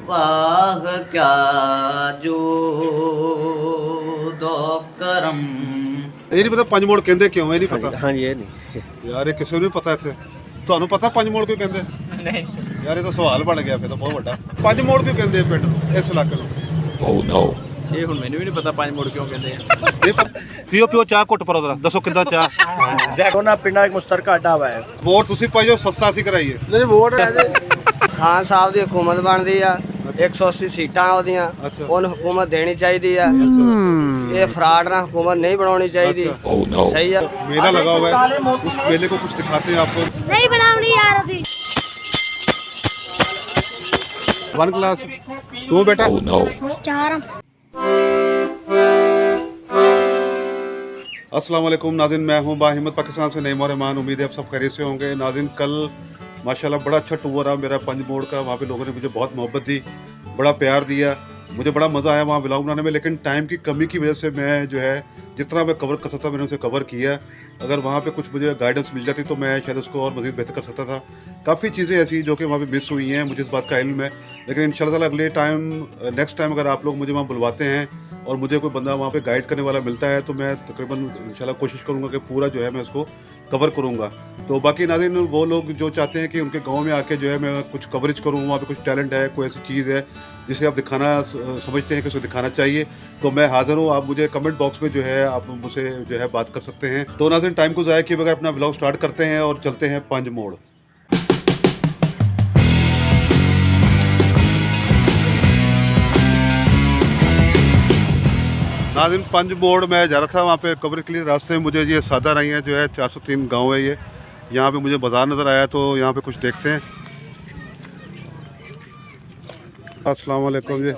वाह क्या जो दो करम। ਇਹ ਨਹੀਂ ਪਤਾ ਪੰਜ ਮੋੜ ਕਹਿੰਦੇ ਕਿਉਂ, ਇਹ ਨਹੀਂ ਪਤਾ। हाँ जी ये नहीं ਯਾਰ ਇਹ ਕਿਸੇ ਨੂੰ ਨਹੀਂ ਪਤਾ ਇੱਥੇ। ਤੁਹਾਨੂੰ ਪਤਾ ਪੰਜ ਮੋੜ ਕਿਉਂ ਕਹਿੰਦੇ? नहीं ਯਾਰ ਇਹ ਤਾਂ ਸਵਾਲ ਬਣ ਗਿਆ ਫਿਰ ਤਾਂ ਬਹੁਤ ਵੱਡਾ। ਪੰਜ ਮੋੜ ਕਿਉਂ ਕਹਿੰਦੇ ਪਿੰਡ ਇਸ ਇਲਾਕੇ ਨੂੰ? ਇਹ ਹੁਣ ਮੈਨੂੰ ਵੀ ਨਹੀਂ ਪਤਾ ਪੰਜ ਮੋੜ ਕਿਉਂ ਕਹਿੰਦੇ ਆ। ਇਹ ਪੀਓ ਪੀਓ ਚਾਹ ਘੁੱਟ ਪਰੋ ਜ਼ਰਾ, ਦੱਸੋ ਕਿੱਦਾਂ ਚਾਹ? दोनों पिंडा एक मुश्तरका ढाबा है। ਵੋਟ ਤੁਸੀਂ ਪਾਈਓ, ਸਸਤਾ ਅਸੀਂ ਕਰਾਈਏ। नहीं वोट खान साहब की हुकूमत बनती है, 180 सीटां ਉਹਦੀਆਂ ਅੱਛਾ। ਉਹਨੂੰ हुकूमत देनी चाहिए है। ये फ्रॉड ना हुकूमत नहीं बनानी चाहिए। सही है। मेला लगा हुआ है, उस मेले को कुछ दिखाते हैं आपको। नहीं बनावनी यार अभी। वन क्लास तू बेटा? चार अस्सलाम वालेकुम नाज़रीन, मैं हूं बाहिम्मत पाकिस्तान से नईम और रहमान। उम्मीद है आप सब खैरियत से होंगे। नाज़रीन कल माशाल्लाह बड़ा अच्छा टूर रहा मेरा पंज मोड़ का। वहाँ पे लोगों ने मुझे बहुत मोहब्बत दी, बड़ा प्यार दिया, मुझे बड़ा मज़ा आया वहाँ व्लॉग बनाने में। लेकिन टाइम की कमी की वजह से मैं जो है जितना मैं कवर कर सकता मैंने उसे कवर किया। अगर वहाँ पे कुछ मुझे गाइडेंस मिल जाती तो मैं शायद उसको और मज़ीद बेहतर कर सकता था। काफ़ी चीज़ें ऐसी जो कि वहाँ पे मिस हुई हैं, मुझे इस बात का इल्म है। लेकिन इंशाल्लाह ताला अगले टाइम नेक्स्ट टाइम अगर आप लोग मुझे वहाँ बुलवाते हैं और मुझे कोई बंदा वहाँ पे गाइड करने वाला मिलता है तो मैं तकरीबन इंशाल्लाह कोशिश करूँगा कि पूरा जो है मैं उसको कवर करूँगा। तो बाकी नाज़रीन वो लोग जो चाहते हैं कि उनके गांव में आके जो है मैं कुछ कवरेज करूँ, वहाँ पे कुछ टैलेंट है, कोई ऐसी चीज़ है जिसे आप दिखाना समझते हैं कि उसे दिखाना चाहिए, तो मैं हाज़िर हूँ। आप मुझे कमेंट बॉक्स में जो है आप मुझसे जो है बात कर सकते हैं। तो नाज़रीन टाइम को ज़ाया किए बगैर अपना व्लॉग स्टार्ट करते हैं और चलते हैं पंज मोड़। नाज़रीन पंज मोड़ मैं जा रहा था, वहाँ पे कवरेज के लिए रास्ते में मुझे ये सादा रही है जो है 403 गांव है ये। यहाँ पे मुझे बाज़ार नज़र आया तो यहाँ पे कुछ देखते हैं। अस्सलाम वालेकुम जी,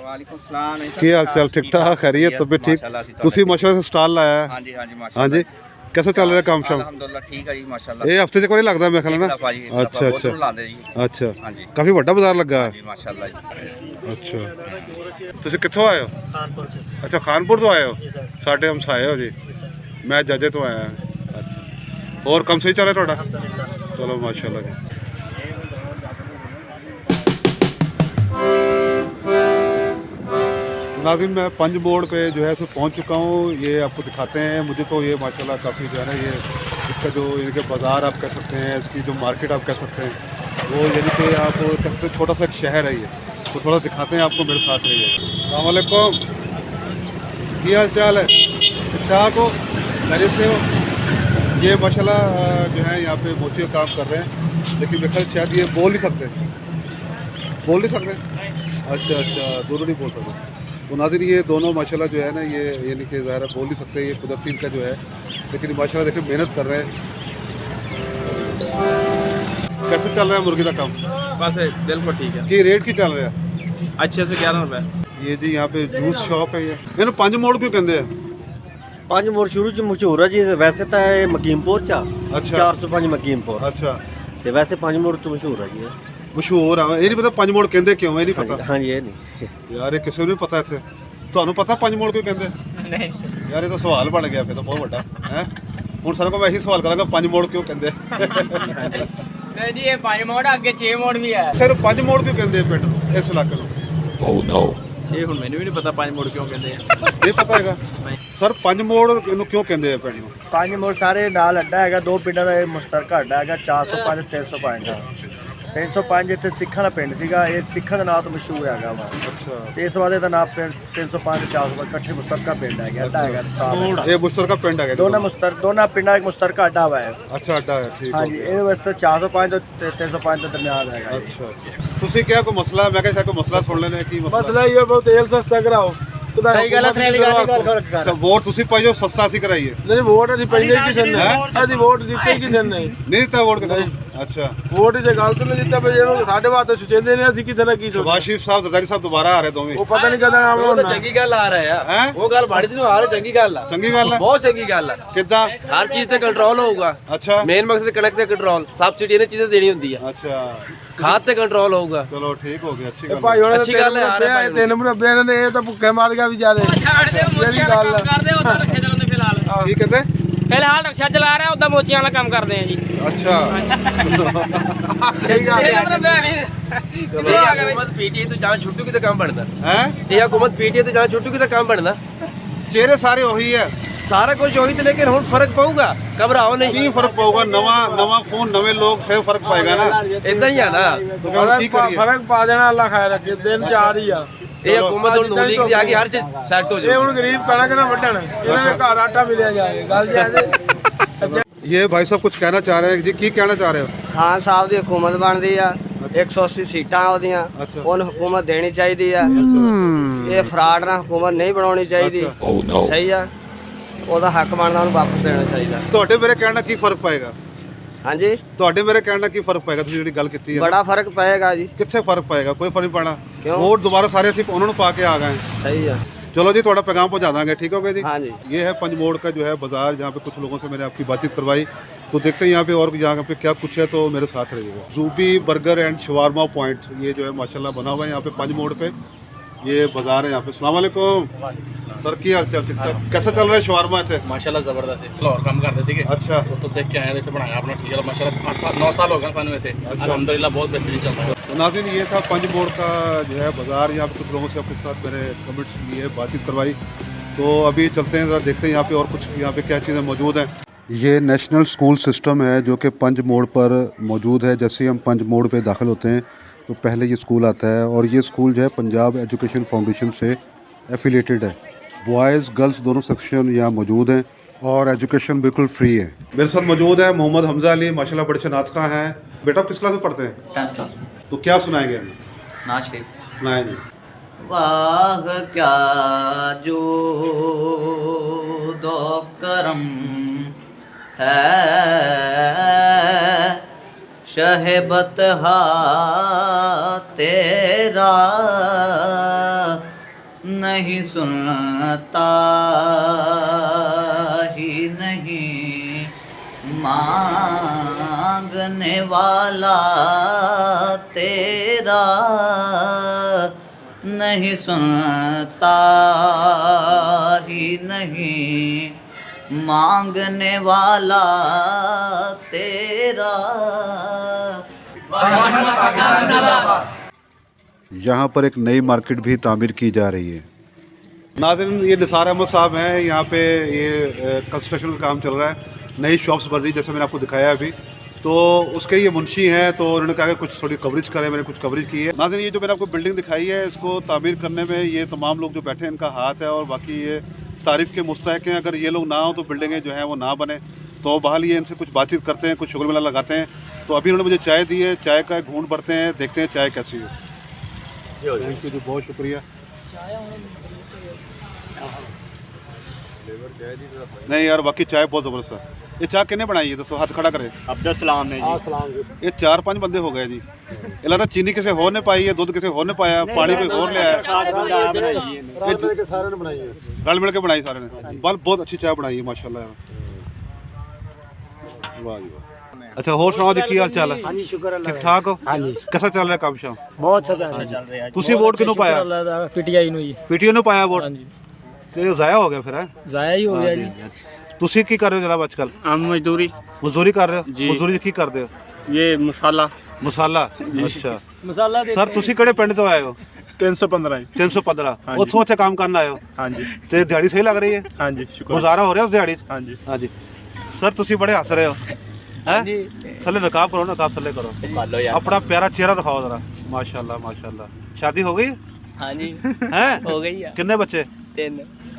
ਕੀ ਹਾਲ ਚਾਲ? ठीक ठाक खैरियत, तबीयत ठीक? ਤੁਸੀਂ ਮਾਸ਼ਾਅੱਲਾ ਸਟਾਲ ਲਾਇਆ ਹੈ? ਹਾਂਜੀ ਹਾਂਜੀ ਹਾਂਜੀ, कैसा चल रहा है काम शाम? ਅਲਹਮਦੁਲਿਲਾ ਠੀਕ ਹੈ ਜੀ ਮਾਸ਼ਾਅੱਲਾ। ਇਹ ਹਫਤੇ 'ਚ ਕੋਈ ਲੱਗਦਾ ਮੇਰੇ ਖਿਆਲ ਨਾਲ ਨਾ। ਅੱਛਾ ਅੱਛਾ ਲਾਉਂਦੇ ਜੀ। ਅੱਛਾ, ਹਾਂਜੀ ਕਾਫੀ ਵੱਡਾ ਬਾਜ਼ਾਰ ਲੱਗਾ ਹੈ। ਜੀ ਮਾਸ਼ਾਅੱਲਾ ਜੀ। ਅੱਛਾ, ਤੁਸੀਂ ਕਿੱਥੋਂ ਆਏ ਹੋ? खानपुर से। ਅੱਛਾ ਖਾਨਪੁਰ ਤੋਂ ਆਏ ਹੋ? जी सर। ਸਾਡੇ ਹਮਸਾਏ ਹੋ ਜੀ। ਮੈਂ ਜਾਜੇ ਤੋਂ ਆਇਆ ਹਾਂ। ਅੱਛਾ, ਹੋਰ ਕੰਮ ਸਹੀ ਚੱਲ ਰਿਹਾ ਤੁਹਾਡਾ? ਚਲੋ ਮਾਸ਼ਾਅੱਲਾ ਜੀ। नाज़रीन मैं पंज मोड़ पे जो है सो पहुंच चुका हूँ। ये आपको दिखाते हैं। मुझे तो ये माशाल्लाह काफ़ी जो है ना ये इसका जो इनके बाज़ार आप कह सकते हैं, इसकी जो मार्केट आप कह सकते हैं, वो यानी कि आप कह सकते हैं छोटा सा एक शहर है ये। तो थोड़ा दिखाते हैं आपको, मेरे साथ रहिए। अस्सलाम वालेकुम, क्या हाल चाल है? ठीक ठाक हो? खैरियत से हो? ये माशाल्लाह जो है यहाँ पे मोची का काम कर रहे हैं, लेकिन मेरे ख्याल शायद ये बोल नहीं सकते। बोल नहीं सकते? अच्छा अच्छा, दोनों नहीं बोल सकते। तो नाज़रीन ये दोनों माशाल्लाह जो है ना ये यानी कि ज़ाहिर बोल नहीं सकते, ये कुदरती इनका जो है, लेकिन माशाल्लाह देखिए मेहनत कर रहे हैं। कैसे चल रहा है मुर्गी का काम? बस बिल्कुल ठीक है। कि रेट की चल रहा है? अच्छे से 11 रुपए। ये जी यहाँ पे जूस शॉप है ये। इन्होंने पंज मोड़ क्यों कहते हैं? पंज मोड़ शुरू च मशहूर है जी। वैसे तो है मकीमपुर चा। अच्छा। 405 मकीमपुर। अच्छा, ते वैसे पंज मोड़ तो मशहूर है जी। मशहूर है। ये नहीं पता पंज मोड़ कहते क्यों, ये नहीं पता। हाँ जी ये नहीं। यार ये किसी को नहीं पता इतने। ਤੁਹਾਨੂੰ ਪਤਾ ਪੰਜ ਮੋੜ ਕਿਉਂ ਕਹਿੰਦੇ? ਨਹੀਂ ਯਾਰ ਇਹ ਤਾਂ ਸਵਾਲ ਬਣ ਗਿਆ ਫਿਰ ਤਾਂ ਬਹੁਤ ਵੱਡਾ ਹੈ। ਹੁਣ ਸਾਰੇ ਕੋਲ ਮੈਂ ਇਹੀ ਸਵਾਲ ਕਰਾਂਗਾ, ਪੰਜ ਮੋੜ ਕਿਉਂ ਕਹਿੰਦੇ? ਨਹੀਂ ਜੀ ਇਹ ਪੰਜ ਮੋੜ ਅੱਗੇ 6 ਮੋੜ ਵੀ ਹੈ। ਸਰ ਪੰਜ ਮੋੜ ਕਿਉਂ ਕਹਿੰਦੇ ਪਿੰਡ ਇਸ ਇਲਾਕੇ ਨੂੰ? ਇਹ ਹੁਣ ਮੈਨੂੰ ਵੀ ਨਹੀਂ ਪਤਾ ਪੰਜ ਮੋੜ ਕਿਉਂ ਕਹਿੰਦੇ ਆ। ਇਹ ਪਤਾ ਹੈਗਾ ਸਰ ਪੰਜ ਮੋੜ ਇਹਨੂੰ ਕਿਉਂ ਕਹਿੰਦੇ ਆ ਪਿੰਡ ਨੂੰ? ਪੰਜ ਮੋੜ ਸਾਰੇ ਨਾਲ ਅੱਡਾ ਹੈਗਾ, ਦੋ ਪਿੰਡਾਂ ਦਾ ਇਹ ਮੁਸ਼ਤਰਕਾ ਅੱਡਾ ਹੈਗਾ। 405 305 ਦਾ। 305 ਇੱਥੇ ਸਿੱਖਾਂ ਦਾ ਪਿੰਡ ਸੀਗਾ, ਇਹ ਸਿੱਖਾਂ ਦਾ ਨਾਂ ਤੋਂ ਮਸ਼ਹੂਰ ਹੈਗਾ ਵਾ। ਅੱਛਾ, ਤੇ ਇਸ ਵਾਲੇ ਦਾ ਨਾਮ 305 ਤੇ 405 ਇਕੱਠੇ ਮੁਸ਼ਤਰਕਾ ਪਿੰਡ ਹੈਗਾ, ਅੱਡਾ ਹੈਗਾ ਸਟਾਫ। ਇਹ ਮੁਸ਼ਤਰਕਾ ਪਿੰਡ ਹੈਗਾ? ਦੋਨਾਂ ਪਿੰਡਾਂ ਇੱਕ ਮੁਸ਼ਤਰਕਾ ਅੱਡਾ ਵਾ ਹੈ। ਅੱਛਾ, ਅੱਡਾ ਹੈ, ਠੀਕ ਹੈ। ਹਾਂਜੀ, ਇਹਦੇ ਵਾਸਤੇ 405 ਤੇ 305 ਦੇ ਦਰਮਿਆਨ ਹੈਗਾ। ਅੱਛਾ, ਤੁਸੀਂ ਕਿਹਾ ਕੋਈ ਮਸਲਾ? ਮੈਂ ਕਿਹਾ ਸ਼ਾਇਦ ਕੋਈ ਮਸਲਾ ਸੁਣ ਲੈਣੇ। ਕੀ ਮਸਲਾ? ਇਹ ਬਹੁਤ ਤੇਲ ਸਸਤਾ ਕਰਾਓ। ਸਹੀ ਗੱਲ ਹੈ, ਸਹੀ ਗੱਲ। ਵੋਟ ਤੁਸੀਂ ਪਾਈਓ, ਸਸਤਾ ਅਸੀਂ ਕਰਾਈਏ। ਨਹੀਂ ਵੋਟ ਅਸੀਂ ਪਹਿਲੇ ਕਿਸੇ ਨੇ, ਅਸੀਂ ਵੋਟ ਦਿੱਤੇ ਕਿਸੇ ਨੇ ਨਹੀਂ ਦਿੱਤਾ ਵੋਟ ਕਿਤੇ? ਅੱਛਾ, ਵੋਟ ਜੇ ਗਲਤ ਨੇ ਦਿੱਤਾ ਬਈ ਇਹਨੂੰ ਸਾਡੇ ਵਾਸਤੇ ਸੁਚੇਂਦੇ ਨੇ, ਅਸੀਂ ਕਿਸੇ ਨਾਲ ਕੀ ਸੋਚ। ਸ਼ਬਾਸ਼ ਸਾਹਿਬ ਦਰਦਾਰੀ ਸਾਹਿਬ ਦੁਬਾਰਾ ਆ ਰਹੇ ਦੋਵੇਂ। ਉਹ ਪਤਾ ਨਹੀਂ ਕਦੋਂ ਨਾਮ ਉਹ ਤਾਂ ਚੰਗੀ ਗੱਲ ਆ ਰਿਹਾ ਆ। ਹੈ ਉਹ ਗੱਲ ਬਾੜੀ ਨੂੰ ਆ ਰਹੀ ਚੰਗੀ ਗੱਲ ਆ। ਚੰਗੀ ਗੱਲ ਹੈ, ਬਹੁਤ ਚੰਗੀ ਗੱਲ ਆ। ਕਿੱਦਾਂ? ਹਰ ਚੀਜ਼ ਤੇ ਕੰਟਰੋਲ ਹੋਊਗਾ। ਅੱਛਾ ਮੇਨ ਮਕਸਦ ਕਣਕ ਤੇ ਕੰਟਰੋਲ, ਸਬਸਿਡੀ ਇਹਨੇ ਚੀਜ਼ਾਂ ਦੇਣੀ ਹੁੰਦੀ ਆ। ਅੱਛਾ, ਖਾਦ ਤੇ ਕੰਟਰੋਲ ਹੋਊਗਾ। ਚਲੋ ਠੀਕ ਹੋ ਗਿਆ, ਅੱਛੀ ਗੱਲ ਭਾਈ ਹੈ। ਉਹਨਾਂ ਅੱਛੀ ਗੱਲ ਹੈ, ਆ ਰਿਹਾ ਭਾਈ। ਤਿੰਨ ਮੁਰੱਬੇ ਨੇ, ਇਹ ਤਾਂ ਭੁੱਖੇ ਮਾਰ ਗਿਆ ਵਿਚਾਰੇ। ਜਿਹੜੀ ਗੱਲ ਆ। ਕਰਦੇ ਉਧਰ ਰੱਖੇ ਚੱਲਦੇ ਫਿਲਹਾਲ। ਕੀ ਕਹਿੰਦੇ? ਫਿਲਹਾਲ ਰਿਕਸ਼ਾ ਚਲਾ ਰਿਹਾ, ਉਦਾਂ ਮੋਚੀਆਂ ਵਾਲਾ ਕੰਮ ਕਰਦੇ ਆ ਜੀ। अच्छा ਸਹੀ ਗੱਲ ਇਹ ਹੈ ਮਤਲਬ ਨਹੀਂ ਇਹ ਹਕੂਮਤ ਪੀਟੀਏ ਤੋਂ ਜਾਂ ਛੁੱਟੂ ਕਿਤੇ ਕੰਮ ਬਣਦਾ। है ਇਹ ਹਕੂਮਤ ਪੀਟੀਏ ਤੋਂ ਜਾਂ ਛੁੱਟੂ ਕਿਤੇ ਕੰਮ ਬਣਦਾ। चेहरे सारे वही है ਸਾਰਾ ਕੁਝ ਉਹੀ ਤੇ ਲੇਕਿਨ ਹੁਣ ਫਰਕ ਪਊਗਾ, ਘਬਰਾਓ ਨਹੀਂ। की फर्क पाऊगा नवा खून नवे लोग फिर फर्क पाएगा ना ਇਦਾਂ ਹੀ ਆ ਨਾ। तो फिर की करिए ਫਰਕ ਪਾ ਦੇਣਾ ਅੱਲਾ ਖੈਰ ਰੱਖੇ ਦਿਨ ਜਾ ਰਹੀ ਆ ਇਹ ਹਕੂਮਤ ਹੁਣ ਨੂਨ ਲੀਗ ਦੀ ਆ ਕੇ ਹਰ ਚੀਜ਼ ਸੈੱਟ ਹੋ ਇਹ ਜਾਊ। ਹੁਣ ਗਰੀਬ ਕਣਕ ਨਾ ਵੱਢਣ ਇਹਨਾਂ ਦੇ ਘਰ ਆਟਾ ਮਿਲਿਆ ਜਾਏ ਗੱਲ ਜਾਏ ये भाई साहब कुछ कहना चाह रहे हैं जी की कहना चाह रहे हो ਖਾਨ ਸਾਹਿਬ ਦੀ ਹਕੂਮਤ ਬਣਦੀ ਆ 180 ਸੀਟਾਂ ਉਹਦੀਆਂ ਅੱਛਾ। ਉਹਨੂੰ ਹਕੂਮਤ ਦੇਣੀ ਚਾਹੀਦੀ ਆ ਇਹ ਫਰਾਡ ਨਾਲ ਹਕੂਮਤ ਨਹੀਂ ਬਣਾਉਣੀ ਚਾਹੀਦੀ ਸਹੀ ਆ ਉਹਦਾ ਹੱਕ ਬਣਦਾ ਉਹਨੂੰ ਵਾਪਸ ਦੇਣਾ ਚਾਹੀਦਾ ਤੁਹਾਡੇ ਮੇਰੇ ਕਹਿਣ ਨਾਲ ਕੀ ਫਰਕ ਪਏਗਾ ਹਾਂਜੀ ਤੁਹਾਡੇ ਮੇਰੇ ਕਹਿਣ ਨਾਲ ਕੀ ਫਰਕ ਪਏਗਾ ਤੁਸੀਂ ਜਿਹੜੀ ਗੱਲ ਕੀਤੀ ਹੈ ਬੜਾ ਫਰਕ ਪਏਗਾ ਜੀ ਕਿੱਥੇ ਫਰਕ ਪਏਗਾ ਕੋਈ ਫਰਕ ਨਹੀਂ ਪੈਣਾ क्यों? वोट दोबारा सारे ਅਸੀਂ ਉਹਨਾਂ ਨੂੰ ਪਾ ਕੇ ਆ ਗਏ सही है चलो जी थोड़ा पैगाम पहुंचा देंगे ठीक हो गया जी हाँ जी ये है पंजमोड़ का जो है बाजार जहाँ पे कुछ लोगों से मैंने आपकी बातचीत करवाई तो देखते हैं यहाँ पे और यहाँ पे क्या कुछ है तो मेरे साथ रहिएगा जूबी बर्गर एंड शवारमा पॉइंट ये जो है माशाल्लाह बना हुआ है यहाँ पे पंजमोड़ पे ये बाजार है यहाँ पे अस्सलाम वालेकुम सर की हाल चाल ठीक ठाक कैसा चल रहा है शवारमा इतने ਮਾਸ਼ਾਅੱਲਾ ਜ਼ਬਰਦਸਤ ਹੈ ਲਾਹੌਰ ਕੰਮ ਕਰਦੇ ਸੀਗੇ अच्छा ਉੱਥੋਂ ਸਿੱਖ ਕੇ ਆਏ ਤੇ ਇੱਥੇ ਬਣਾਇਆ ਆਪਣਾ ਠੀਕ ਹੈ ਮਾਸ਼ਾਅੱਲਾ 8 ਸਾਲ 9 ਸਾਲ ਹੋ ਗਏ ਸਾਨੂੰ ਇੱਥੇ ਅਲਹਮਦੁਲਿल्लाह बहुत बेहतरीन चल रहा है तो नाज़रीन ये था पंजमोड़ का जो है बाजार यहाँ पे कुछ लोगों से आपके साथ मैंने कमेंट्स लिए बातचीत करवाई तो अभी चलते हैं ज़रा देखते हैं यहाँ पे और कुछ यहाँ पे क्या चीज़ें मौजूद हैं ये नेशनल स्कूल सिस्टम है जो कि पंजमोड़ पर मौजूद है जैसे ही हम पंजमोड़ पे दाखिल होते हैं तो पहले ये स्कूल आता है और ये स्कूल जो है पंजाब एजुकेशन फाउंडेशन से एफिलेटेड है बॉयज़ गर्ल्स दोनों सेक्शन यहाँ मौजूद हैं और एजुकेशन बिल्कुल फ्री है मेरे साथ मौजूद है मोहम्मद हमजा अली माशाल्लाह बड़े अच्छे नातखा हैं बेटा आप किस क्लास में पढ़ते हैं 10th क्लास में तो क्या सुनाएंगे हमें नाज शरीफ सुनाए जी वाह क्या जो दो करम है शहबत हा तेरा नहीं सुनता ही नहीं मांगने वाला तेरा नहीं सुनता ही नहीं मांगने वाला तेरा। यहाँ पर एक नई मार्केट भी तामीर की जा रही है नाज़रीन ये निसार अहमद साहब हैं यहाँ पे ये कंस्ट्रक्शन का काम चल रहा है नई शॉप्स बन रही है जैसे मैंने आपको दिखाया अभी तो उसके ये मुंशी हैं तो उन्होंने कहा कि कुछ थोड़ी कवरेज करें मैंने कुछ कवरेज की है नाज़रीन ये जो मैंने आपको बिल्डिंग दिखाई है इसको तामीर करने में ये तमाम लोग जो बैठे हैं इनका हाथ है और बाकी ये तारीफ़ के मुस्तहक हैं अगर ये लोग ना हो तो बिल्डिंगें जो हैं वो ना बने तो बहाल ये इनसे कुछ बातचीत करते हैं कुछ शुगर मिला लगाते हैं तो अभी उन्होंने मुझे चाय दी है चाय का एक घूंट भरते हैं देखते हैं चाय कैसी है थैंक यू जी बहुत शुक्रिया नहीं यार बाकी चाय बहुत ज़बरदस्त है ये चाय किन्ने बनाई है दोस्तों हाथ खड़ा करें अब्दुल सलाम ने जी ये 4-5 बंदे हो गए जी ये लगता चीनी किसी होर ने पाई है दूध किसी होर ने पाया पानी कोई और ले आया रल मिल के सारे बनाई सारे ने बल बहुत अच्छी चाय बनाई है माशाल्लाह यार वाह जी वाह अच्छा होर सुनाओ जी की हाल चाल है ਹਾਂਜੀ ਸ਼ੁਕਰ ਅੱਲਾ ठीक ठाक हो हाँ जी कैसा चल रहा है काम शाम ਬਹੁਤ ਅੱਛਾ ਚੱਲ ਰਿਹਾ ਤੁਸੀਂ ਵੋਟ ਕਿਹਨੂੰ ਪਾਇਆ ਪੀਟੀਆਈ ਨੂੰ ਜੀ ਪੀਟੀਓ ਨੂੰ ਪਾਇਆ ਵੋਟ ਹਾਂਜੀ ਤੇ ਜ਼ਾਇਆ ਹੋ ਗਿਆ ਫਿਰ ਹੈ ਜ਼ਾਇਆ ਹੀ ਹੋ ਗਿਆ ਜੀ ਤੁਸੀਂ ਕੀ ਕਰ ਰਹੇ ਹੋ ਜਨਾਬ ਅੱਜਕੱਲ आम मजदूरी ਮਜ਼ਦੂਰੀ ਕਰ ਰਹੇ ਹੋ ਜੀ। ਮਜ਼ਦੂਰੀ ਕੀ ਕਰਦੇ ਹੋ ये मसाला ਮਸਾਲਾ ਅੱਛਾ ਮਸਾਲਾ ਦੇ ਸਰ ਤੁਸੀਂ ਕਿਹੜੇ ਪਿੰਡ ਤੋਂ ਆਏ ਹੋ 315 ਜੀ 315 ਹਾਂਜੀ। ਉੱਥੋਂ ਇੱਥੇ ਕੰਮ ਕਰਨ ਆਏ ਹੋ ਹਾਂਜੀ ਤੇ ਦਿਹਾੜੀ ਸਹੀ ਲੱਗ ਰਹੀ ਹੈ ਹਾਂਜੀ ਸ਼ੁਕਰ ਗੁਜ਼ਾਰਾ ਹੋ ਰਿਹਾ ਉਸ ਦਿਹਾੜੀ 'ਚ ਹਾਂਜੀ ਹਾਂਜੀ ਸਰ ਤੁਸੀਂ ਬੜੇ ਹੱਸ ਰਹੇ ਹੋ ਹੈ ਥੱਲੇ ਨਕਾਬ ਕਰੋ ਨਕਾਬ ਥੱਲੇ ਕਰੋ ਆਪਣਾ ਪਿਆਰਾ ਚਿਹਰਾ ਦਿਖਾਓ ਜ਼ਰਾ ਮਾਸ਼ਾਅੱਲਾ ਮਾਸ਼ਾਅੱਲਾ ਸ਼ਾਦੀ ਹੋ ਗਈ हाँ जी ਹੈ हो गई है ਕਿੰਨੇ ਬੱਚੇ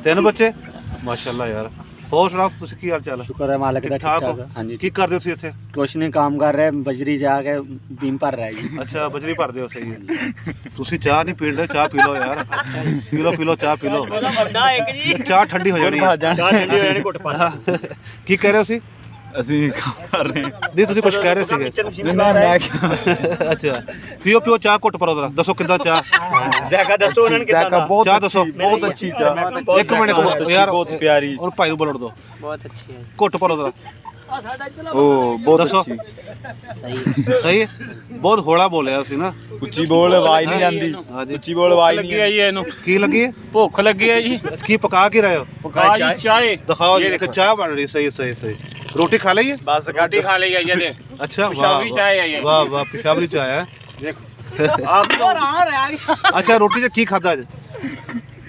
3 ਬੱਚੇ ਮਾਸ਼ਾਅੱਲਾ ਯਾਰ ਹੋਰ ਸੁਣਾਓ ਤੁਸੀਂ ਕੀ ਹਾਲ ਚਾਲ ਹੈ ਸ਼ੁਕਰ ਹੈ ਮਾਲਕ ਦਾ ਠੀਕ ਠਾਕ ਹੋ ਹਾਂਜੀ ਕੀ ਕਰਦੇ ਹੋ ਤੁਸੀਂ ਇੱਥੇ ਕੁਛ ਨਹੀਂ ਕੰਮ ਕਰ ਰਿਹਾ ਬਜਰੀ ਜਾ ਕੇ ਬੀਮ ਭਰ ਰਿਹਾ ਜੀ ਅੱਛਾ ਬਜਰੀ ਭਰਦੇ ਹੋ ਸਹੀ ਹੈ ਤੁਸੀਂ ਚਾਹ ਨਹੀਂ ਪੀਂਦੇ ਚਾਹ ਪੀ ਲਓ ਯਾਰ ਪੀ ਲਓ ਚਾਹ ਪੀ ਲਓ बंदा एक जी ਚਾਹ ਠੰਡੀ ਹੋ ਜਾਣੀ ਹੈ ਕੀ ਕਹਿ ਰਹੇ ਹੋ ਸੀ ਅਸੀਂ ਕੰਮ ਕਰ ਰਹੇ ਹਾਂ ਨਹੀਂ ਤੁਸੀਂ ਕੁਝ ਕਹਿ ਰਹੇ ਸੀਗੇ ਅੱਛਾ ਪੀਓ ਚਾਹ ਘੁੱਟ ਪਰੋ ਜ਼ਰਾ ਦੱਸੋ ਕਿੱਦਾਂ ਚਾਹ ज़ायका दसो उन्होंने कितना ਚਾਹ ਦੱਸੋ ਬਹੁਤ ਅੱਛੀ ਚਾਹ ਇੱਕ ਮਿੰਟ ਯਾਰ ਬਹੁਤ ਪਿਆਰੀ ਔਰ ਭਾਈ ਨੂੰ ਬੋਲਣ ਦਿਓ बहुत अच्छी है ਘੁੱਟ ਪਰੋ ਜ਼ਰਾ ਉਹ ਬਹੁਤ ਅੱਛੀ ਸਹੀ ਹੈ ਬਹੁਤ ਹੌਲਾ ਬੋਲਿਆ ਸੀ ਨਾ ਉੱਚੀ ਬੋਲ ਆਵਾਜ਼ ਨਹੀਂ ਜਾਂਦੀ ਹਾਂਜੀ ਉੱਚੀ ਬੋਲ ਆਵਾਜ਼ ਨਹੀਂ ਲੱਗੀ ਜੀ ਇਹਨੂੰ ਕੀ ਲੱਗੀ ਹੈ ਭੁੱਖ ਲੱਗੀ ਹੈ ਜੀ ਕੀ ਪਕਾ ਕੇ ਰਹੇ ਹੋ ਪਕਾ ਜੀ ਚਾਹ ਦਿਖਾਓ ਜੀ ਕਿ ਚਾਹ ਬਣ ਰਹੀ ਸਹੀ रोटी खा ली है ਬਸ रोटी खा ली है ये अच्छा पेशावरी चाय है ये। वाह वाह पेशावरी चाय है आप अच्छा रोटी से की खाता आज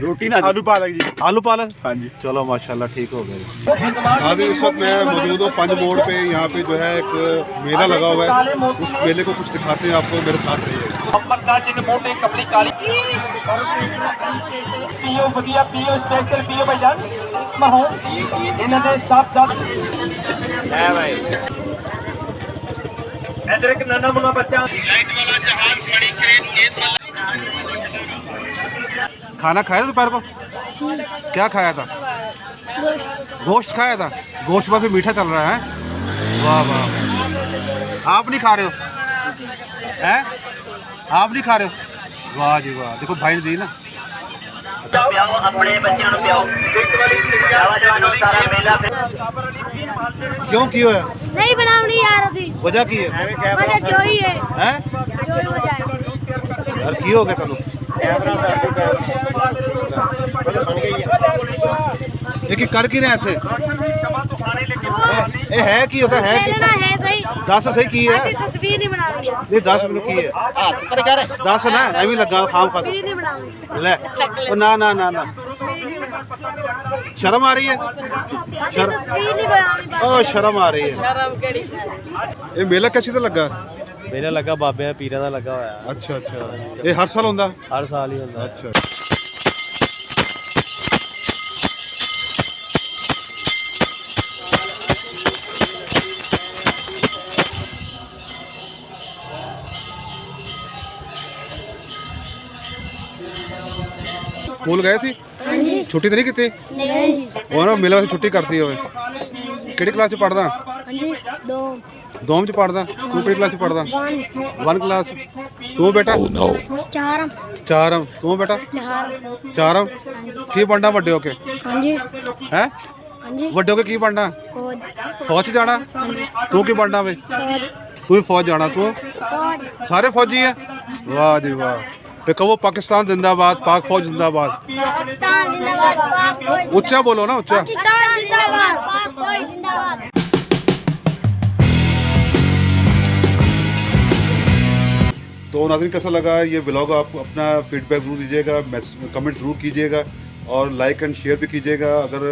ਰੋਟੀ ਨਾਲ ਆਲੂ ਪਾਲਕ ਜੀ आलू पालक हाँ जी चलो माशाल्लाह ठीक हो गया आज इस वक्त मैं मौजूद हूँ पंज मोड़ पे यहाँ पे जो है एक मेला लगा हुआ है उस मेले को कुछ दिखाते हैं आपको मेरे साथ रहिएगा ਪੀਓ ਵਧੀਆ ਪੀਓ ਸਪੈਸ਼ਲ ਪੀਓ ਭਾਈਜਾਨ ਮਾਹੌਲ ਇਹਨਾਂ ਦੇ ਸਭ है भाई ਇਧਰ ਇੱਕ ਨਾਨਾ ਮੁੰਨਾ ਬੱਚਾ खाना खाया था दोपहर को क्या खाया था गोश्त खाया था गोश्त में भी मीठा चल रहा है वाह वाह आप नहीं खा रहे हो हैं आप नहीं खा रहे हो वाह जी वाह देखो भाई ने दी ना ਆਪਣੇ ਬੱਚਿਆਂ ਨੂੰ ਪਿਆਓ ਜਵਾਨੋ ਸਾਰਾ ਮੇਲਾ क्यों क्यों है नहीं बनावनी यार ਅਸੀਂ वजह की है ਵਜ੍ਹਾ ਜੋਈ ਹੈ हैं ਜੋਈ ਵਜ੍ਹਾ ਹੈ यार की हो गया तनु एक कर की रहे थे ये है की होता है की खेलना है सही दस सही की है ਅਸੀਂ ਤਸਵੀਰ ਨਹੀਂ ਬਣਾਉਣੀ ਹੈ नहीं 10 मिनट की है हाथ पर कर 10 ना एवं लगा खाम खा ਤਸਵੀਰ ਨਹੀਂ ਬਣਾਉਣੀ ले ओ ना ना ना ना ਤਸਵੀਰ ਨਹੀਂ ਬਣਾਉਣੀ शर्म आ रही है ਅਸੀਂ ਤਸਵੀਰ ਨਹੀਂ ਬਣਾਉਣੀ ओ शर्म आ रही है ਸ਼ਰਮ ਕਿਹੜੀ ये मेला कैसे तो लगा मेला लगा बाबे पीरा दा लगा होया अच्छा अच्छा ये हर साल होता हर साल ही होंदा अच्छा स्कूल गए सी छुट्टी तो नहीं की ਨਹੀਂ ਜੀ ਉਹ ਨਾ ਮੇਲੇ ਵਾਸਤੇ ਛੁੱਟੀ ਕਰਤੀ ਹੋਵੇ ਕਿਹੜੀ ਕਲਾਸ ਚ ਪੜਦਾ ਹਾਂਜੀ ਦੋ ਦੋਮ ਚ ਪੜਦਾ ਤੂੰ ਕਿਹੜੀ ਕਲਾਸ ਚ ਪੜਦਾ 1 ਕਲਾਸ ਤੂੰ ਬੇਟਾ ਚਾਰਮ ਚਾਰਮ ਤੂੰ ਬੇਟਾ ਚਾਰ ਚਾਰਮ ਕੀ ਬਣਨਾ ਵੱਡੇ ਹੋ ਕੇ ਹਾਂਜੀ ਹੈ ਹਾਂਜੀ ਵੱਡੇ ਹੋ ਕੇ ਕੀ ਬਣਨਾ ਫੌਜ ਫੌਜ ਚ ਜਾਣਾ ਤੂੰ ਕੀ ਬਣਨਾ ਵੇ ਫੌਜ ਤੂੰ ਵੀ ਫੌਜ ਜਾਣਾ ਤੂੰ ਫੌਜ ਸਾਰੇ ਫੌਜੀ ਹੈ ਵਾਹ ਜੀ ਵਾਹ ਤੇ ਕਹੋ ਪਾਕਿਸਤਾਨ ਜ਼ਿੰਦਾਬਾਦ ਪਾਕ ਫੌਜ ਜ਼ਿੰਦਾਬਾਦ ਪਾਕਿਸਤਾਨ जिंदाबाद पाक फौज ਉੱਚਾ ਬੋਲੋ ਨਾ ਉੱਚਾ पाकिस्तान जिंदाबाद पाक फौज जिंदाबाद तो नाज़रीन कैसा लगा ये ब्लॉग आप अपना फीडबैक ज़रूर दीजिएगा कमेंट ज़रूर कीजिएगा और लाइक एंड शेयर भी कीजिएगा अगर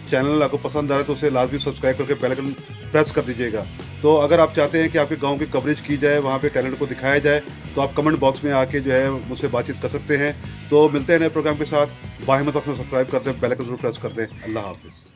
चैनल आपको पसंद आ रहा है तो उसे लाजमी सब्सक्राइब करके बेल आइकन प्रेस कर दीजिएगा तो अगर आप चाहते हैं कि आपके गांव की कवरेज की जाए वहाँ पे टैलेंट को दिखाया जाए तो आप कमेंट बॉक्स में आके जो है मुझसे बातचीत कर सकते हैं तो मिलते हैं नए प्रोग्राम के साथ बाहिम्मत अपना सब्सक्राइब करते हैं बेल आइकन ज़रूर प्रेस करते हैं अल्लाह हाफिज़।